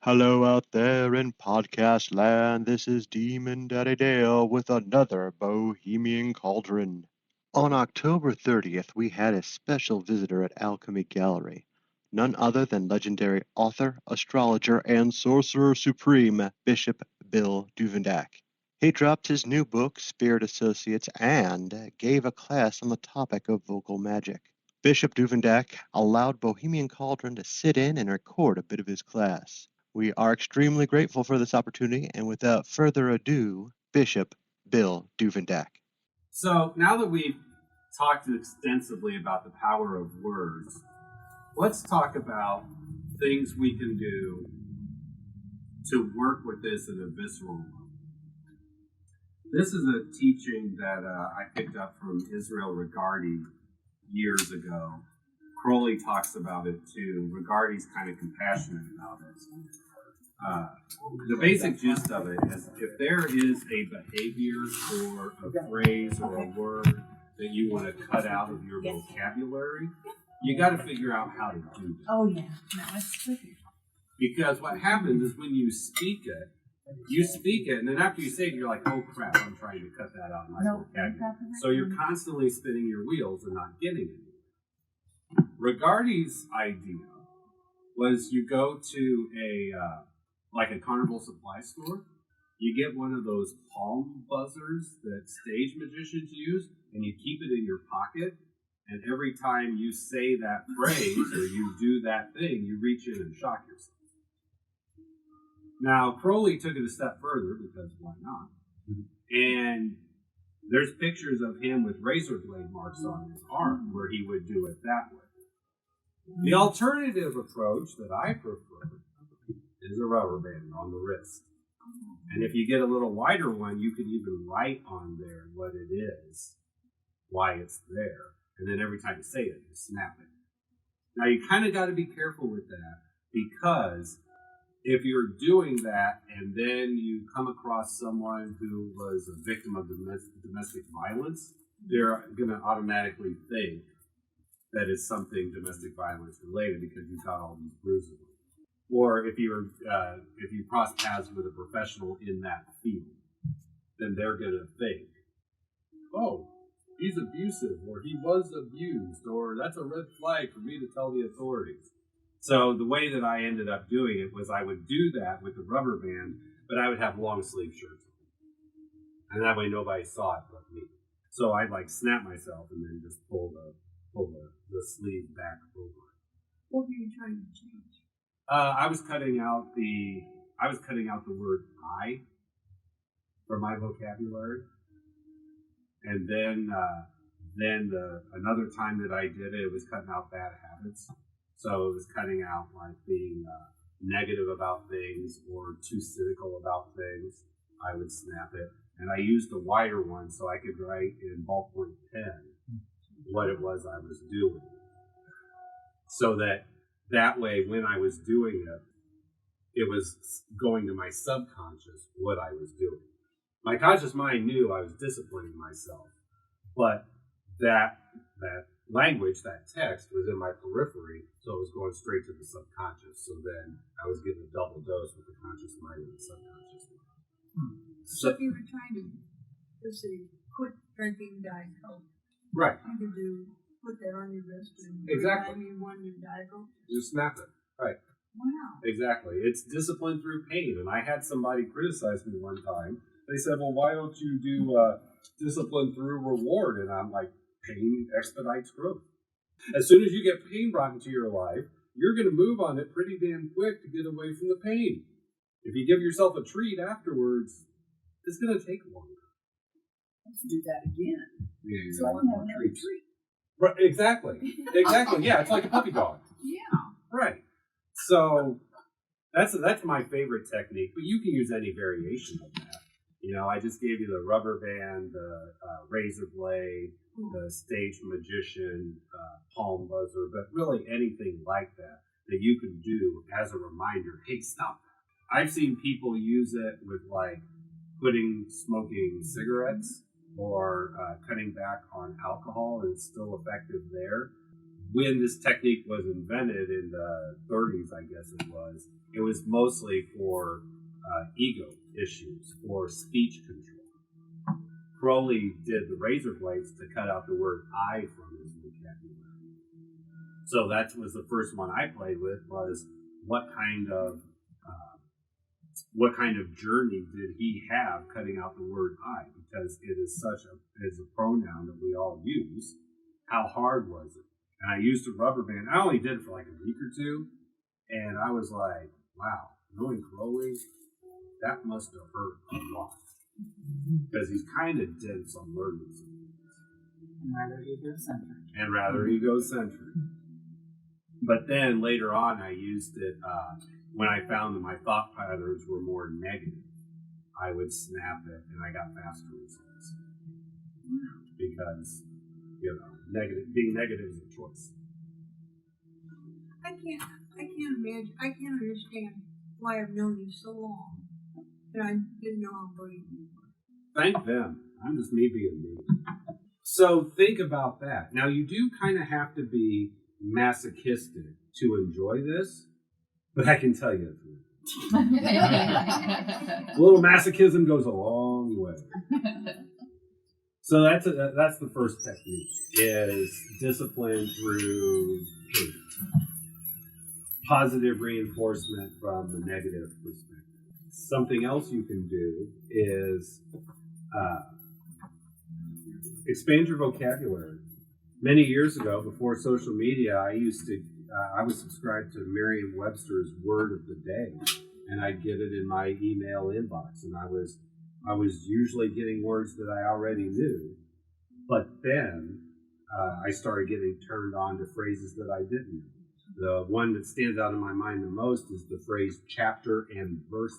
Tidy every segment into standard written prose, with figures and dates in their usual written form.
Hello out there in podcast land. This is Demon Daddy Dale with another Bohemian Cauldron. On October 30th, we had a special visitor at Alchemy Gallery. None other than legendary author, astrologer, and sorcerer supreme, Bishop Bill Duvendack. He dropped his new book, Spirit Associates, and gave a class on the topic of vocal magic. Bishop Duvendack allowed Bohemian Cauldron to sit in and record a bit of his class. We are extremely grateful for this opportunity, and without further ado, Bishop Bill Duvendack. So now that we've talked extensively about the power of words, let's talk about things we can do to work with this in a visceral level. This is a teaching that I picked up from Israel Regardie years ago. Crowley talks about it too. Regardie's kind of compassionate about it. The basic gist of it is if there is a behavior or a phrase or a word that you want to cut out of your vocabulary, you got to figure out how to do that. Oh, yeah. No, it's tricky. Because what happens is when you speak it, and then after you say it, you're like, oh crap, I'm trying to cut that out of my vocabulary. So you're constantly spinning your wheels and not getting it. Regardie's idea was you go to like a carnival supply store, you get one of those palm buzzers that stage magicians use, and you keep it in your pocket, and every time you say that phrase or you do that thing, you reach in and shock yourself. Now, Crowley took it a step further, because why not? And there's pictures of him with razor blade marks on his arm where he would do it that way. The alternative approach that I prefer is a rubber band on the wrist. And if you get a little wider one, you can even write on there what it is, why it's there. And then every time you say it, you snap it. Now, you kind of got to be careful with that, because if you're doing that and then you come across someone who was a victim of domestic violence, they're going to automatically think that it's something domestic violence related because you've got all these bruises. Or if you cross paths with a professional in that field, then they're going to think, oh, he's abusive, or he was abused, or that's a red flag for me to tell the authorities. So the way that I ended up doing it was I would do that with the rubber band, but I would have long sleeve shirts on. And that way nobody saw it but me. So I'd like snap myself and then just pull the sleeve back over it. What were you trying to change? I was cutting out the word "I" from my vocabulary, and then another time that I did it, it was cutting out bad habits. So it was cutting out like being negative about things or too cynical about things. I would snap it, and I used a wider one so I could write in ballpoint pen what it was I was doing, so that way, when I was doing it, it was going to my subconscious what I was doing. My conscious mind knew I was disciplining myself, but that language, that text, was in my periphery, so it was going straight to the subconscious. So then I was getting a double dose with the conscious mind and the subconscious mind. So if you were trying to, let's say, quit drinking Diet Coke, right? You could put that on your wrist and exactly. Every time you want your Diet Coke, just snap it, right? Wow. Exactly. It's discipline through pain. And I had somebody criticize me one time. They said, well, why don't you do discipline through reward? And I'm like, pain expedites growth. As soon as you get pain brought into your life, you're going to move on it pretty damn quick to get away from the pain. If you give yourself a treat afterwards, it's going to take longer. Let's do that again. Yeah, so I want another treat. Right, exactly. Yeah, it's like a puppy dog. Yeah. Right. So that's my favorite technique, but you can use any variation of that. You know, I just gave you the rubber band, the razor blade, the stage magician, palm buzzer, but really anything like that you can do as a reminder. Hey, stop that. I've seen people use it with like quitting smoking cigarettes or cutting back on alcohol, and it's still effective there. when this technique was invented in the 30s, I guess it was mostly for ego issues or speech control. Crowley did the razor blades to cut out the word I from his vocabulary. So that was the first one I played with, was what kind of journey did he have cutting out the word I? Because it is a pronoun that we all use. How hard was it? And I used a rubber band. I only did it for like a week or two. And I was like, wow, knowing Crowley, that must have hurt a lot. Because he's kind of dense on learning some things. And rather egocentric. But then later on, I used it when I found that my thought patterns were more negative. I would snap it, and I got faster results. Because, being negative is a choice. I can't imagine. I can't understand why I've known you so long that I didn't know how brave you were. Thank them. I'm just me being me. So think about that. Now, you do kind of have to be masochistic to enjoy this, but I can tell you a little masochism goes a long way. So that's the first technique, is discipline through hate. Positive reinforcement from the negative perspective. Something else you can do is expand your vocabulary. Many years ago, before social media, I was subscribed to Merriam-Webster's Word of the Day, and I'd get it in my email inbox, and I was usually getting words that I already knew, but then I started getting turned on to phrases that I didn't know. The one that stands out in my mind the most is the phrase chapter and verse.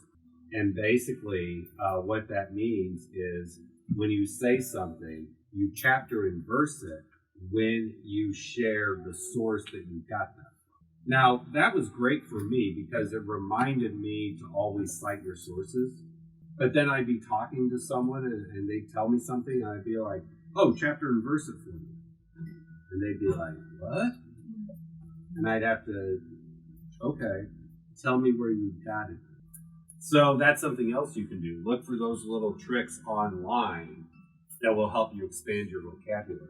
And basically what that means is when you say something, you chapter and verse it when you share the source that you got that from. Now, that was great for me because it reminded me to always cite your sources. But then I'd be talking to someone and they'd tell me something, and I'd be like, oh, chapter and verse it for me. And they'd be like, what? And I'd have to, okay, tell me where you got it. So that's something else you can do. Look for those little tricks online that will help you expand your vocabulary.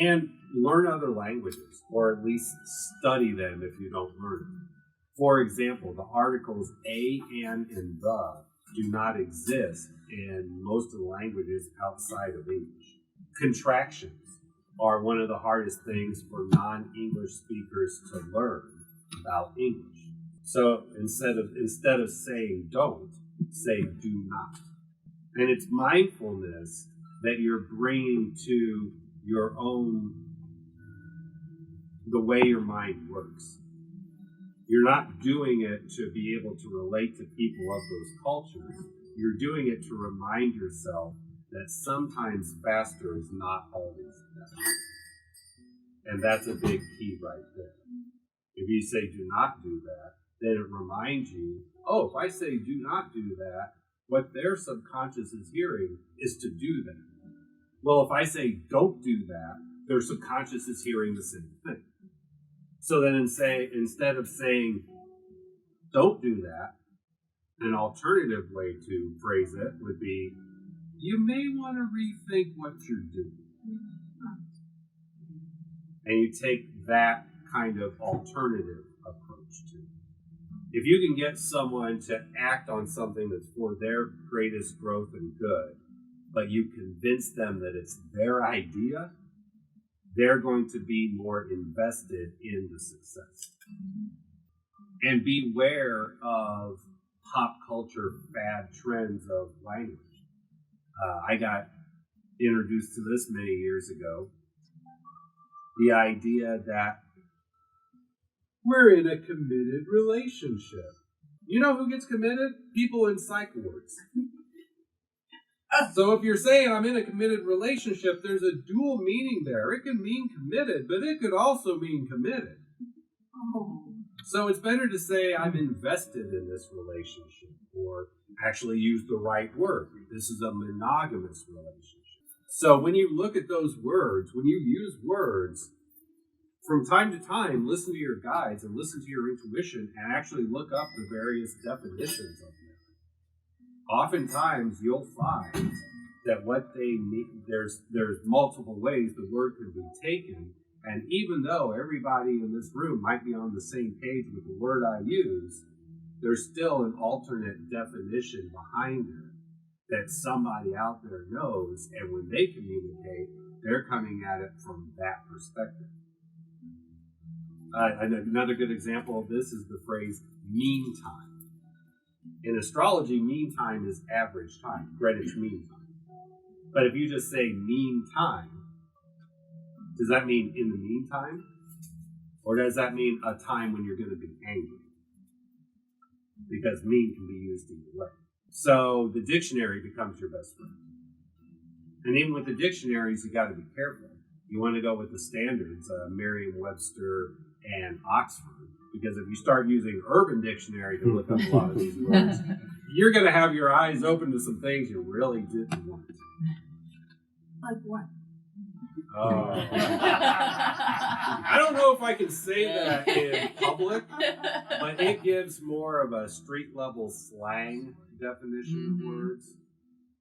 And learn other languages, or at least study them if you don't learn them. For example, the articles a, and the do not exist in most of the languages outside of English. Contractions are one of the hardest things for non-English speakers to learn about English. So instead of saying don't, say do not. And it's mindfulness that you're bringing to your own, the way your mind works. You're not doing it to be able to relate to people of those cultures. You're doing it to remind yourself that sometimes faster is not always better. And that's a big key right there. If you say do not do that, then it reminds you, oh, if I say do not do that, what their subconscious is hearing is to do that. Well, if I say don't do that, their subconscious is hearing the same thing. So then instead of saying don't do that, an alternative way to phrase it would be, you may want to rethink what you're doing. And you take that kind of alternative approach to it. If you can get someone to act on something that's for their greatest growth and good, but you convince them that it's their idea, they're going to be more invested in the success. And beware of pop culture fad trends of language. I got introduced to this many years ago. The idea that we're in a committed relationship. You know who gets committed? People in psych wards. So if you're saying I'm in a committed relationship, there's a dual meaning there. It can mean committed, but it could also mean committed. So it's better to say I'm invested in this relationship, or actually use the right word. This is a monogamous relationship. So when you look at those words, when you use words, from time to time, listen to your guides and listen to your intuition and actually look up the various definitions of them. Oftentimes, you'll find that what they mean, there's multiple ways the word can be taken, and even though everybody in this room might be on the same page with the word I use, there's still an alternate definition behind it that somebody out there knows, and when they communicate, they're coming at it from that perspective. Another good example of this is the phrase mean time. In astrology, mean time is average time, Greenwich Mean Time. But if you just say mean time, does that mean in the meantime? Or does that mean a time when you're going to be angry? Because mean can be used either way. So the dictionary becomes your best friend. And even with the dictionaries, you got to be careful. You want to go with the standards, Merriam-Webster and Oxford, because if you start using Urban Dictionary to look up a lot of these words, you're going to have your eyes open to some things you really didn't want. Like what? Oh. I don't know if I can say that in public, but it gives more of a street level slang definition of words.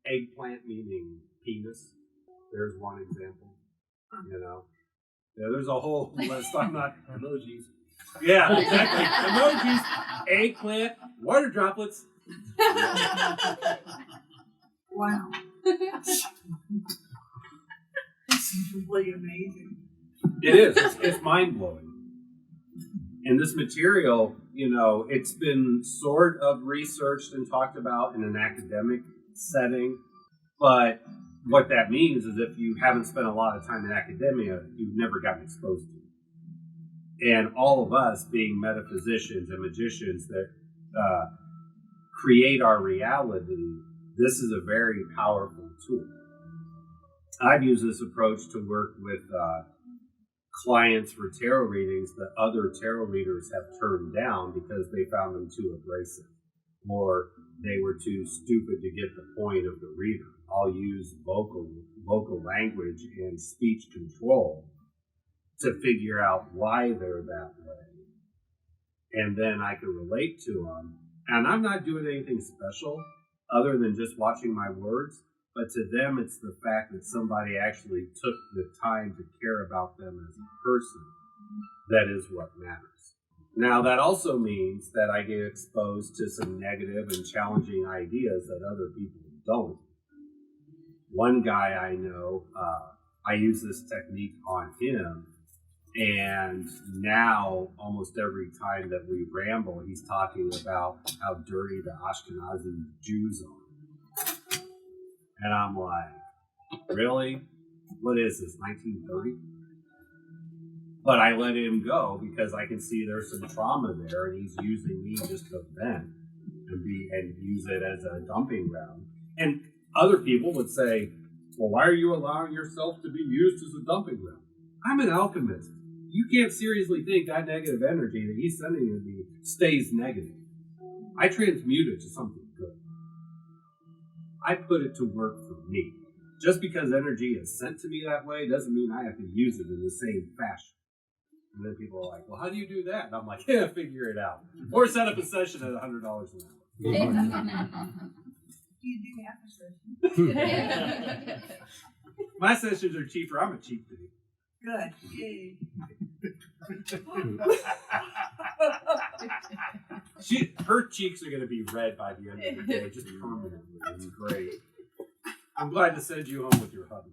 Eggplant meaning penis. There's one example. You know, there's a whole list. I'm not emojis. Yeah, exactly. Emojis, eggplant, water droplets. Wow. This is really amazing. It is. It's mind-blowing. And this material, you know, it's been sort of researched and talked about in an academic setting. But what that means is if you haven't spent a lot of time in academia, you've never gotten exposed to it. And all of us being metaphysicians and magicians that create our reality, this is a very powerful tool. I've used this approach to work with clients for tarot readings that other tarot readers have turned down because they found them too abrasive, or they were too stupid to get the point of the reader. I'll use vocal language and speech control to figure out why they're that way. And then I can relate to them. And I'm not doing anything special other than just watching my words. But to them, it's the fact that somebody actually took the time to care about them as a person that is what matters. Now, that also means that I get exposed to some negative and challenging ideas that other people don't. One guy I know, I use this technique on him, and now almost every time that we ramble, he's talking about how dirty the Ashkenazi Jews are. And I'm like, really? What is this, 1930? But I let him go because I can see there's some trauma there, and he's using me just to vent and use it as a dumping ground. And other people would say, well, why are you allowing yourself to be used as a dumping ground? I'm an alchemist. You can't seriously think that negative energy that he's sending to me stays negative. I transmute it to something good. I put it to work for me. Just because energy is sent to me that way doesn't mean I have to use it in the same fashion. And then people are like, well, how do you do that? And I'm like, yeah, figure it out. Or set up a session at $100 an hour. Do you do half a session? My sessions are cheaper. I'm a cheap dude. Good. Yay. Her cheeks are going to be red by the end of the day, just permanently. It's great. I'm glad to send you home with your hubby.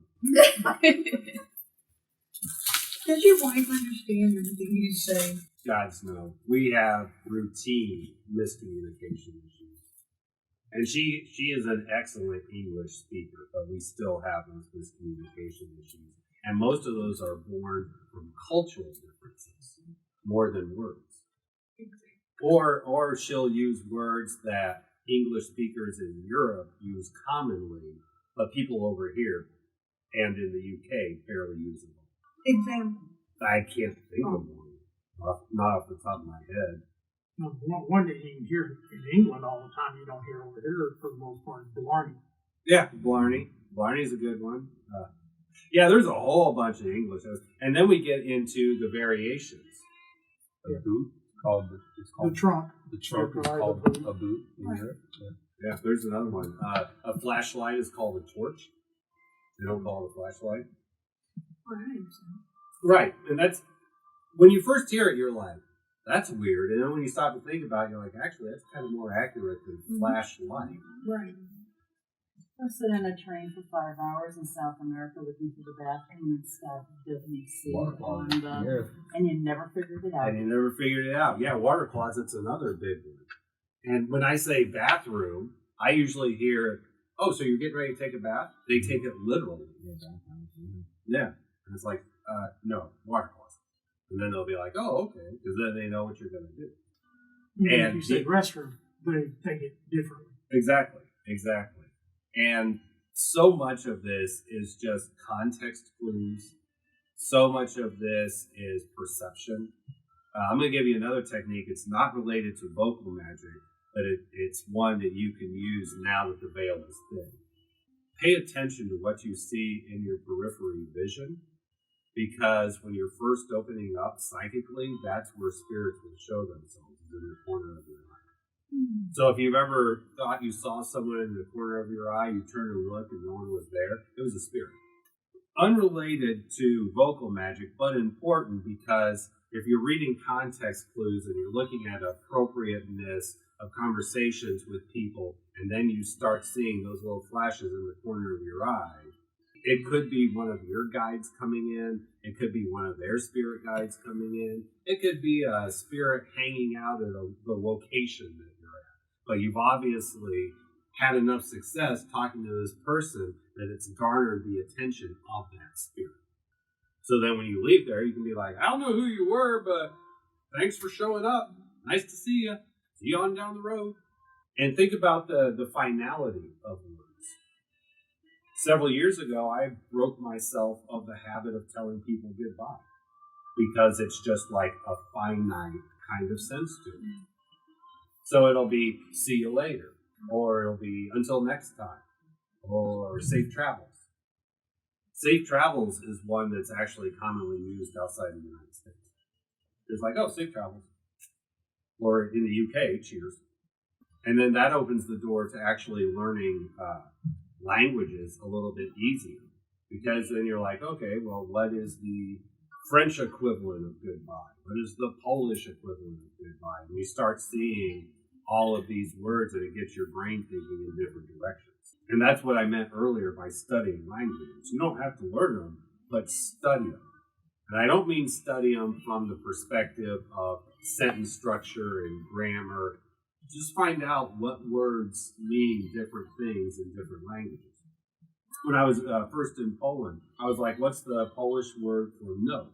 Does your wife understand everything you say? Gods no. We have routine miscommunication issues. And she is an excellent English speaker, but we still have those miscommunication issues. And most of those are born from cultural differences more than words. Or she'll use words that English speakers in Europe use commonly, but people over here and in the UK barely use them. Example. I can't think of one, not off the top of my head. No, one that you can hear in England all the time, you don't hear over here for the most part, is Blarney. Yeah, Blarney. Blarney's a good one. Yeah, there's a whole bunch of English. And then we get into the variations. A boot called The trunk. The trunk is Right, called a boot. a boot. In Right. Europe. Yeah, there's another one. A flashlight is called a torch. They don't call it a flashlight. Well, I think so. Right. And that's, when you first hear it, you're like, that's weird. And then when you stop to think about it, you're like, actually, that's kind of more accurate than flashlight. Right. I sit in a train for 5 hours in South America looking for the bathroom and stuff, WC, and you never figured it out. And you never figured it out. Yeah, water closet's another big one. And when I say bathroom, I usually hear, oh, so you're getting ready to take a bath? They take it literally. Yeah. And it's like, no, water closet. And then they'll be like, oh, okay, because then they know what you're going to do. Even if you say restroom, they take it differently. Exactly. And so much of this is just context clues. So much of this is perception. I'm going to give you another technique. It's not related to vocal magic, but it's one that you can use now that the veil is thin. Pay attention to what you see in your periphery vision, because when you're first opening up psychically, that's where spirits will show themselves, in the corner of your eye. So if you've ever thought you saw someone in the corner of your eye, you turn and look and no one was there, it was a spirit. Unrelated to vocal magic, but important, because if you're reading context clues and you're looking at appropriateness of conversations with people, and then you start seeing those little flashes in the corner of your eye, it could be one of your guides coming in. It could be one of their spirit guides coming in. It could be a spirit hanging out at the location that you're at. But you've obviously had enough success talking to this person that it's garnered the attention of that spirit. So then when you leave there, you can be like, I don't know who you were, but thanks for showing up. Nice to see you. See you on down the road. And think about the finality of words. Several years ago, I broke myself of the habit of telling people goodbye, because it's just like a finite kind of sense to it. So it'll be see you later, or it'll be until next time, or safe travels. Safe travels is one that's actually commonly used outside the United States. It's like, oh, safe travels. Or in the UK, cheers. And then that opens the door to actually learning languages a little bit easier, because then you're like, okay, well, what is the French equivalent of goodbye? What is the Polish equivalent of goodbye? And you start seeing all of these words, and it gets your brain thinking in different directions. And that's what I meant earlier by studying languages. You don't have to learn them, but study them. And I don't mean study them from the perspective of sentence structure and grammar. Just find out what words mean different things in different languages. When I was first in Poland, I was like, what's the Polish word for no?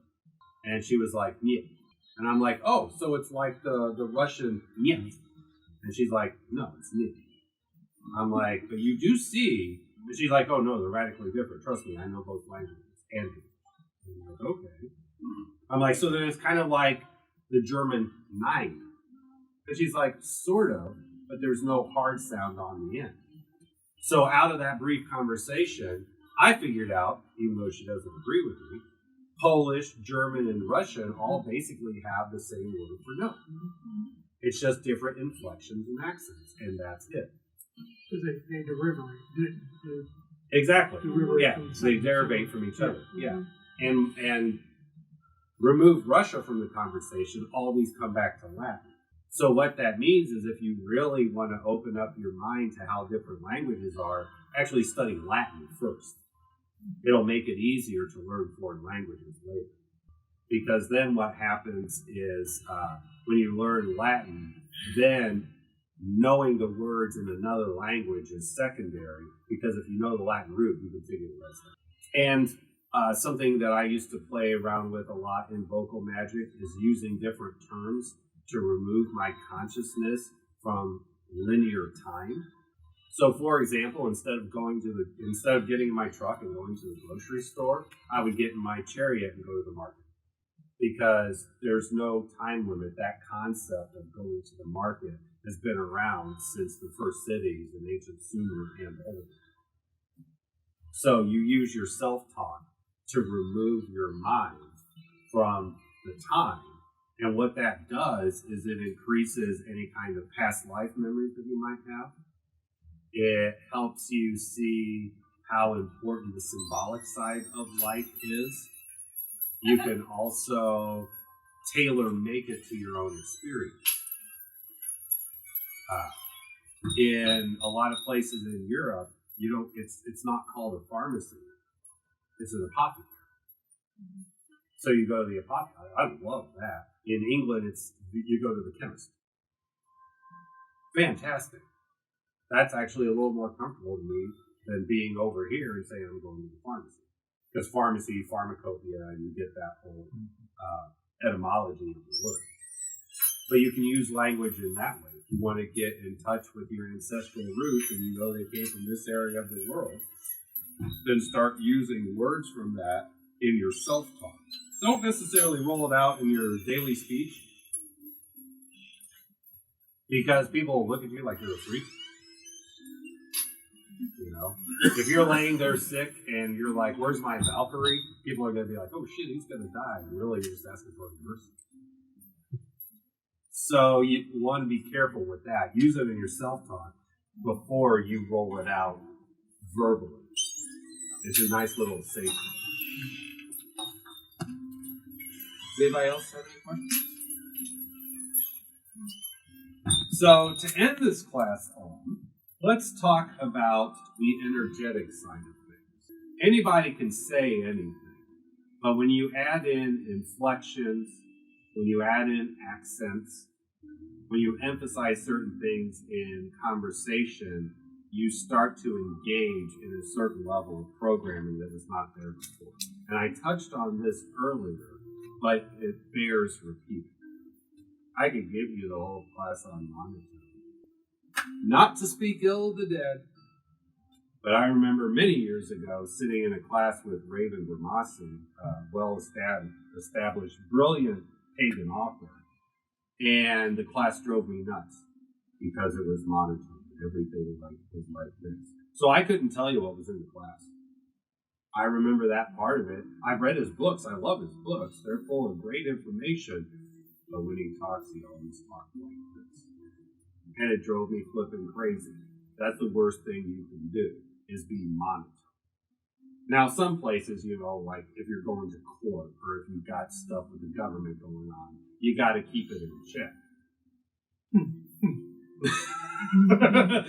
And she was like, nie. And I'm like, oh, so it's like the Russian niet. And she's like, no, it's nie. I'm like, but you do see. And she's like, oh, no, they're radically different. Trust me, I know both languages. And I'm like, okay. I'm like, so then it's kind of like the German nein. And she's like, sort of, but there's no hard sound on the end. So out of that brief conversation, I figured out, even though she doesn't agree with me, Polish, German, and Russian all basically have the same word for no. It's just different inflections and accents, and that's it. Because they derivate. Exactly. Yeah, they derivate from each other. Yeah. And remove Russia from the conversation, all these come back to Latin. So what that means is if you really want to open up your mind to how different languages are, actually study Latin first. It'll make it easier to learn foreign languages later. Because then what happens is when you learn Latin, then knowing the words in another language is secondary, because if you know the Latin root, you can figure the rest out. And something that I used to play around with a lot in Vocal Magick is using different terms to remove my consciousness from linear time. So, for example, instead of getting in my truck and going to the grocery store, I would get in my chariot and go to the market, because there's no time limit. That concept of going to the market has been around since the first cities in ancient Sumer and older. So you use your self-talk to remove your mind from the time. And what that does is it increases any kind of past life memories that you might have. It helps you see how important the symbolic side of life is. You can also tailor make it to your own experience. In a lot of places in Europe, it's not called a pharmacy. It's an apothecary. So you go to the apothecary. I love that. In England, you go to the chemist. Fantastic. That's actually a little more comfortable to me than being over here and saying I'm going to the pharmacy. Because pharmacy, pharmacopoeia, and you get that whole etymology of the word. But you can use language in that way. If you want to get in touch with your ancestral roots and you know they came from this area of the world, then start using words from that in your self-talk. Don't necessarily roll it out in your daily speech, because people will look at you like you're a freak. You know, if you're laying there sick and you're like, "Where's my Valkyrie?" People are going to be like, "Oh shit, he's going to die." And really, you're just asking for mercy. So you want to be careful with that. Use it in your self-talk before you roll it out verbally. It's a nice little safety. Does anybody else have any questions? So to end this class on, let's talk about the energetic side of things. Anybody can say anything, but when you add in inflections, when you add in accents, when you emphasize certain things in conversation, you start to engage in a certain level of programming that was not there before. And I touched on this earlier, but it bears repeating. I could give you the whole class on monotone. Not to speak ill of the dead, but I remember many years ago sitting in a class with Raven Bramasi, well-established, brilliant pagan author, and the class drove me nuts because it was monotone. Everything was like this. So I couldn't tell you what was in the class. I remember that part of it. I've read his books. I love his books. They're full of great information. But when he talks, he always talks like this. And it drove me flipping crazy. That's the worst thing you can do, is be monotone. Now, some places, like if you're going to court or if you've got stuff with the government going on, you got to keep it in check.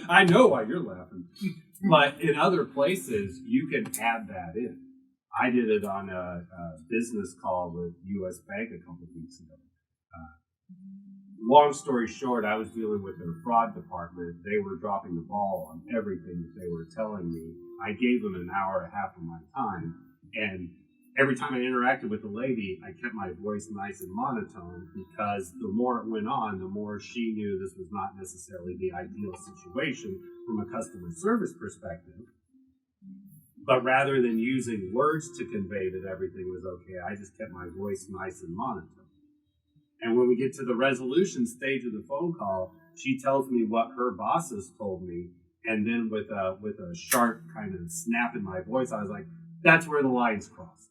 I know why you're laughing. But in other places, you can add that in. I did it on a business call with U.S. Bank a couple of weeks ago. Long story short, I was dealing with their fraud department. They were dropping the ball on everything that they were telling me. I gave them an hour and a half of my time, and every time I interacted with the lady, I kept my voice nice and monotone, because the more it went on, the more she knew this was not necessarily the ideal situation from a customer service perspective. But rather than using words to convey that everything was okay, I just kept my voice nice and monotone. And when we get to the resolution stage of the phone call, she tells me what her bosses told me, and then with a sharp kind of snap in my voice, I was like, "That's where the lines crossed."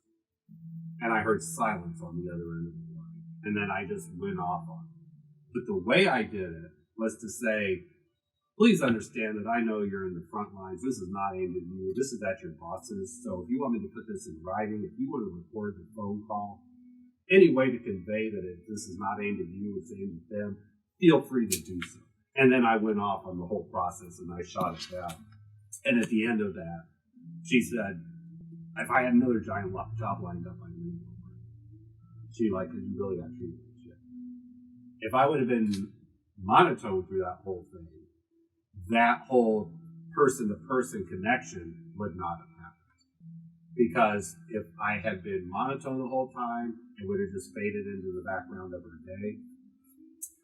And I heard silence on the other end of the line. And then I just went off on it. But the way I did it was to say, "Please understand that I know you're in the front lines. This is not aimed at you. This is at your bosses. So if you want me to put this in writing, if you want to record the phone call, any way to convey that this is not aimed at you, it's aimed at them, feel free to do so." And then I went off on the whole process and I shot it down. And at the end of that, she said, "If I had another giant job lined up, I'd leave over." She "Because you really got treated like shit." If I would have been monotone through that whole thing, that whole person-to-person connection would not have happened. Because if I had been monotone the whole time, it would have just faded into the background of her day.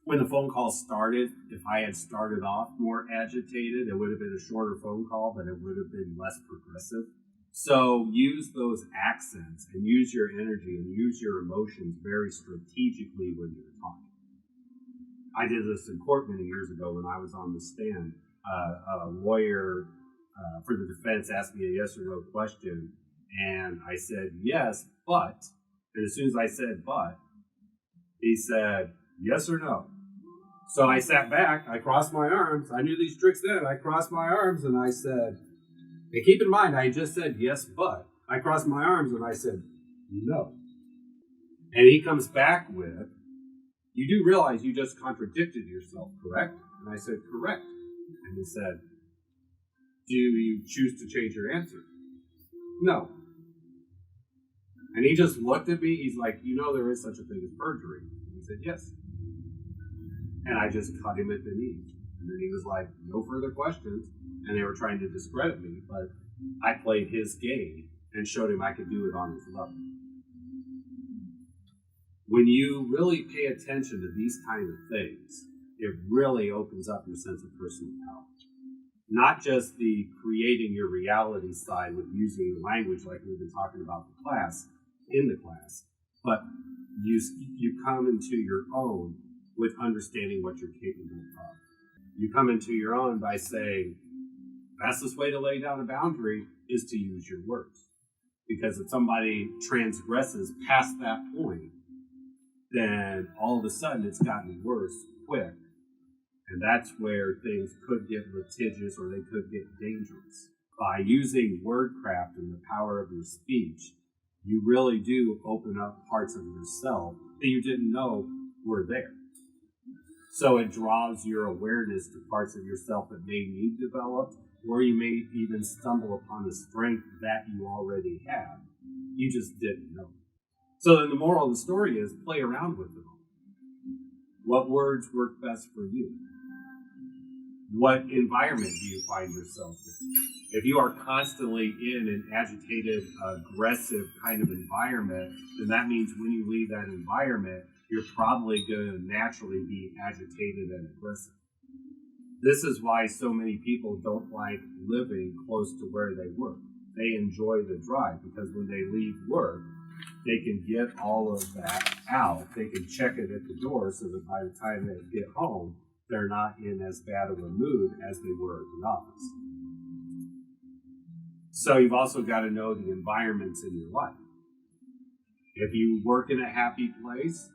When the phone call started, if I had started off more agitated, it would have been a shorter phone call, but it would have been less progressive. So use those accents and use your energy and use your emotions very strategically when you're talking. I did this in court many years ago when I was on the stand. A lawyer for the defense asked me a yes or no question, And I said, yes, but, and as soon as I said but, he said, yes or no. So I sat back, I crossed my arms. I knew these tricks then. I crossed my arms and I said, and keep in mind, I just said yes, but. I crossed my arms and I said, no. And he comes back with, you do realize you just contradicted yourself, correct? And I said, correct. And he said, do you choose to change your answer? No. And he just looked at me. He's like, you know there is such a thing as perjury. And I said, yes. And I just cut him at the knees. And then he was like, no further questions. And they were trying to discredit me, but I played his game and showed him I could do it on his level. When you really pay attention to these kind of things, it really opens up your sense of personal power. Not just the creating your reality side with using the language like we've been talking about in the class, but you come into your own with understanding what you're capable of. You come into your own by saying, fastest way to lay down a boundary is to use your words. Because if somebody transgresses past that point, then all of a sudden it's gotten worse quick. And that's where things could get litigious or they could get dangerous. By using wordcraft and the power of your speech, you really do open up parts of yourself that you didn't know were there. So it draws your awareness to parts of yourself that may need developed, or you may even stumble upon a strength that you already have. You just didn't know. So then the moral of the story is play around with it all. What words work best for you? What environment do you find yourself in? If you are constantly in an agitated, aggressive kind of environment, then that means when you leave that environment, you're probably going to naturally be agitated and aggressive. This is why so many people don't like living close to where they work. They enjoy the drive because when they leave work, they can get all of that out. They can check it at the door so that by the time they get home, they're not in as bad of a mood as they were at the office. So you've also got to know the environments in your life. If you work in a happy place,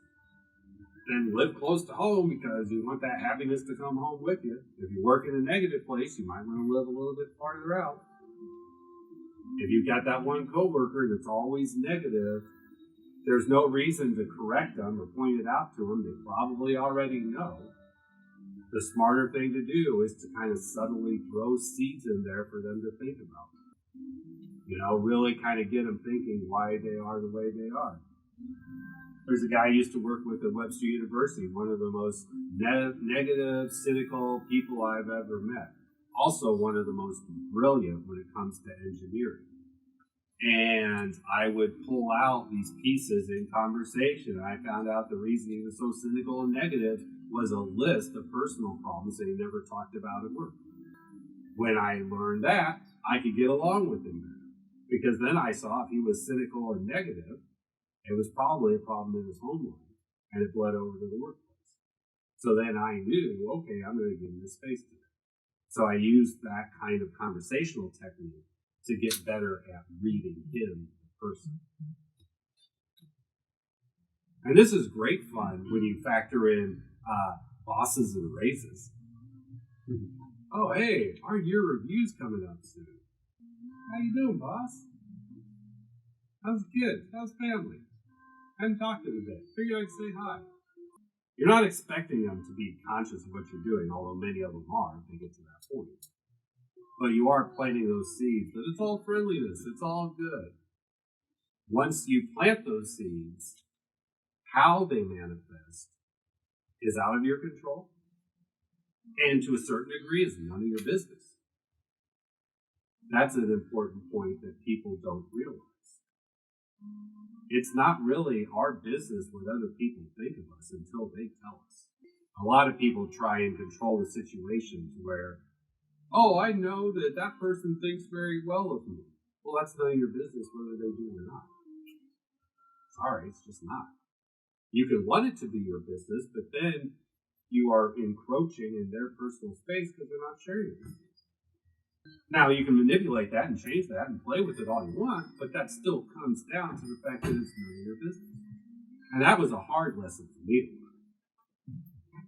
then live close to home because you want that happiness to come home with you. If you work in a negative place, you might want to live a little bit farther out. If you've got that one coworker that's always negative, there's no reason to correct them or point it out to them. They probably already know. The smarter thing to do is to kind of subtly throw seeds in there for them to think about. You know, really kind of get them thinking why they are the way they are. There's a guy I used to work with at Webster University, one of the most negative, cynical people I've ever met. Also one of the most brilliant when it comes to engineering. And I would pull out these pieces in conversation. I found out the reason he was so cynical and negative was a list of personal problems that he never talked about at work. When I learned that, I could get along with him better. Because then I saw if he was cynical and negative, it was probably a problem in his home life, and it bled over to the workplace. So then I knew, okay, I'm going to give him this space today. So I used that kind of conversational technique to get better at reading him, the person. And this is great fun when you factor in bosses and raises. Oh, hey, aren't your reviews coming up soon? How you doing, boss? How's the kids? How's family? Hadn't talked to them today. Figured I'd say hi. You're not expecting them to be conscious of what you're doing, although many of them are if they get to that point. But you are planting those seeds that it's all friendliness, it's all good. Once you plant those seeds, how they manifest is out of your control, and to a certain degree is none of your business. That's an important point that people don't realize. It's not really our business what other people think of us until they tell us. A lot of people try and control the situation to where, oh, I know that that person thinks very well of me. Well, that's none of your business whether they do or not. Sorry, it's just not. You can want it to be your business, but then you are encroaching in their personal space because they're not sharing it. Now, you can manipulate that and change that and play with it all you want, but that still comes down to the fact that it's none of your business. And that was a hard lesson for me to learn.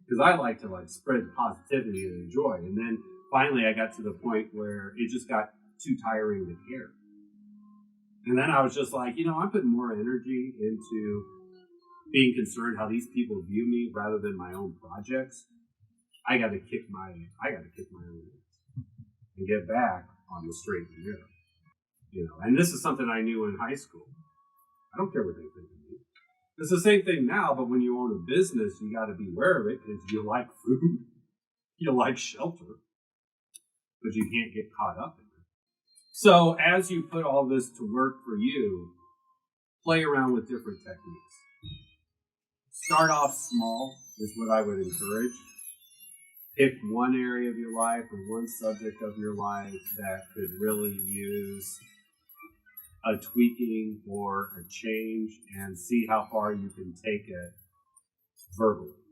Because I like to spread positivity and joy. And then finally I got to the point where it just got too tiring to care. And then I was just like, I'm putting more energy into being concerned how these people view me rather than my own projects. I got to kick my own ass and get back on the straight and narrow. And this is something I knew in high school. I don't care what they think of me. It's the same thing now, but when you own a business, you got to be aware of it because you like food, you like shelter, but you can't get caught up in it. So as you put all this to work for you, play around with different techniques. Start off small is what I would encourage. Pick one area of your life or one subject of your life that could really use a tweaking or a change and see how far you can take it verbally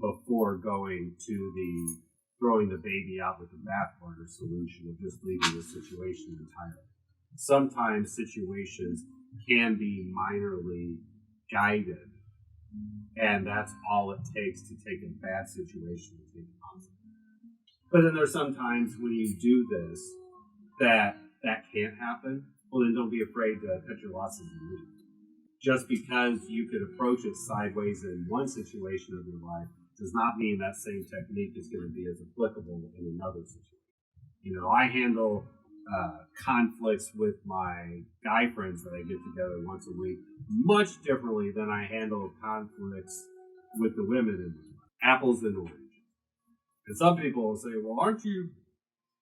before going to the throwing the baby out with the bathwater solution of just leaving the situation entirely. Sometimes situations can be minorly guided, and that's all it takes to take a bad situation and take it positive. But then there's sometimes when you do this that can't happen. Well, then don't be afraid to cut your losses and leave. Just because you could approach it sideways in one situation of your life does not mean that same technique is going to be as applicable in another situation. I handle conflicts with my guy friends that I get together once a week much differently than I handle conflicts with the women in my life. Apples and oranges. And some people will say, well, aren't you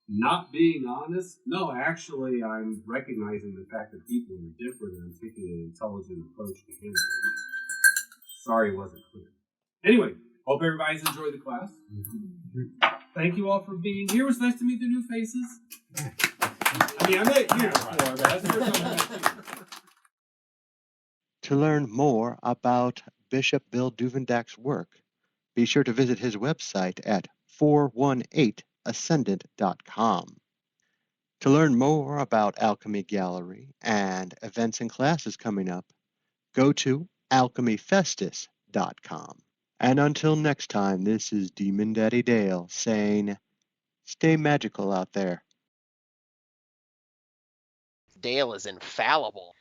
not being honest? No, actually, I'm recognizing the fact that people are different and I'm taking an intelligent approach to handling it. Sorry it wasn't clear. Anyway, hope everybody's enjoyed the class. Thank you all for being here. It was nice to meet the new faces. I met you before, but that's the first time I met you. To learn more about Bishop Bill Duvendack's work, be sure to visit his website at 418ascendant.com. To learn more about Alchemy Gallery and events and classes coming up, go to alchemyfestus.com. And until next time, this is Demon Daddy Dale saying, stay magical out there. Dale is infallible.